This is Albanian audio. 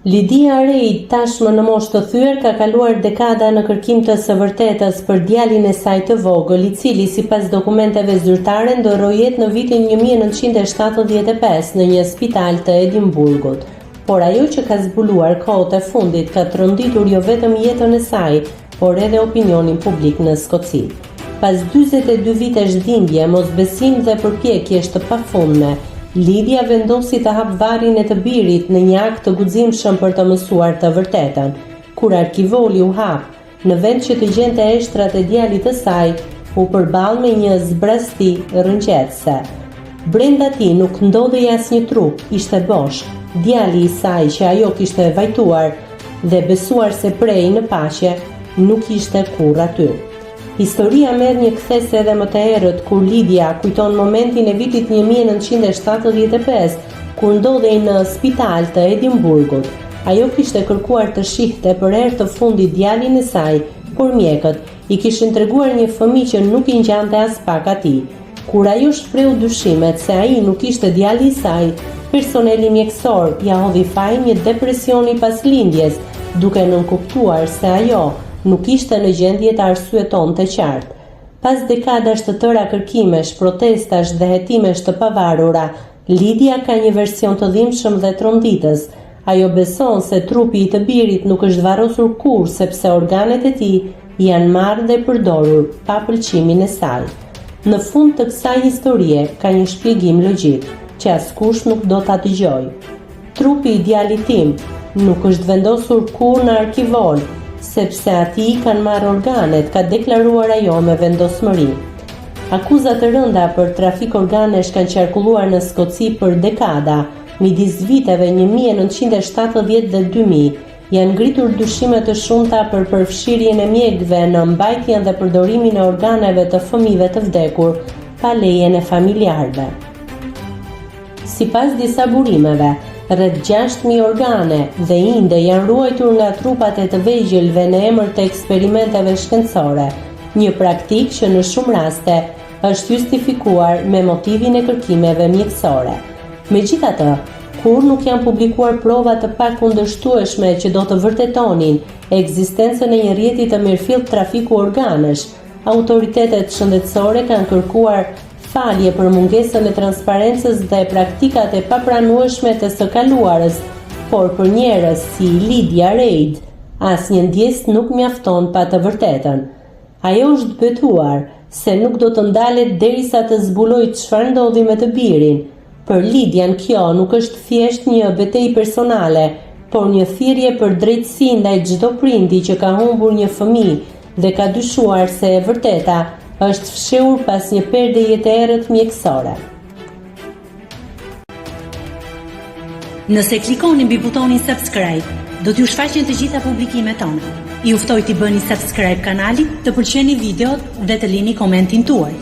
Lidia Reid, tashmë në moshë të thyer, ka kaluar dekada në kërkim të së vërtetës për djalin e saj të vogël, i cili sipas dokumenteve zyrtare ndoroi jetë në vitin 1975 në një spital të Edimburgut. Por ajo që ka zbuluar kohët e fundit ka tronditur jo vetëm jetën e saj, por edhe opinionin publik në Skoci. Pas 42 vitesh dhimbje, mosbesim dhe përpjekjesh të pafundme, Lidia vendosi të hap varrin e të birit në një akt të guximshëm për të mësuar të vërtetën. Kur arkivoli u hap, në vend që të gjente eshtrat e djalit të saj, u përball me një zbrasti rrëngjetse. Brenda tij nuk ndodhej asnjë trup, ishte bosh. Djali i saj që ajo kishte vajtuar dhe besuar se prej në paqe, nuk ishte kurrë aty. Historia merr një kthese edhe më të errët kur Lidia kujton momentin e vitit 1975, kur ndodhej në spital të Edimburgut. Ajo kishte kërkuar të shihte për herë të fundit djalin e saj, por mjekët i kishin treguar një fëmijë që nuk i ngjante as pak atij. Kur ajo shpreu dyshimet se ai nuk ishte djali i saj, personeli mjekësor ja hodhi faj një depresioni pas lindjes, duke nënkuptuar se ajo nuk ishte në gjendje të arsyeton të qartë. Pas dekadash të tëra kërkimesh, protestash dhe hetimesh të pavarura, Lidia ka një version të dhimbshëm dhe tronditës. Ajo beson se trupi i të birit nuk është varrosur kurrë sepse organet e tij janë marrë dhe përdorur pa pëlqimin e saj. Në fund të kësaj historie ka një shpjegim logjik që askush nuk do ta dëgjojë. Trupi i djalit tim nuk është vendosur kurrë në arkivol, sepse ati kanë marrë organet, ka deklaruar ajo me vendosmëri. Akuzat të rënda për trafik organesh kanë qarkulluar në Skoci për dekada, midis viteve 1970 dhe 2000, janë ngritur dyshime të shumta për përfshirjen e mjekëve në mbajtjen dhe përdorimin e organeve të fëmijëve të vdekur pa lejen e familjarëve. Sipas disa burimeve, rreth 6.000 organe dhe inde janë ruajtur nga trupat e të vegjëlve në emër të eksperimenteve shkencore, një praktikë që në shumë raste është justifikuar me motivin e kërkimeve mjekësore. Megjithatë, kur nuk janë publikuar prova të pakundërshtueshme që do të vërtetonin ekzistencën e një rrjeti të mirëfillt trafiku organesh, autoritetet shëndetësore kanë kërkuar falje për mungesën e transparencës dhe praktikat e papranueshme të së kaluarës, por për njerëz si Lidia Reid, asnjë ndjesë nuk mjafton pa të vërtetën. Ajo është betuar se nuk do të ndalet derisa të zbulojë çfarë ndodhi me të birin. Për Lidian kjo nuk është thjesht një betejë personale, por një thirrje për drejtësi ndaj çdo prindi që ka humbur një fëmijë dhe ka dyshuar se e vërteta është fshehur pas një perdeje të errët mjekësore. Nëse klikoni mbi butonin subscribe, do t'ju shfaqen të gjitha publikimet tona. Ju ftoj t'i bëni subscribe kanalit, të pëlqeni videot dhe të lini komentin tuaj.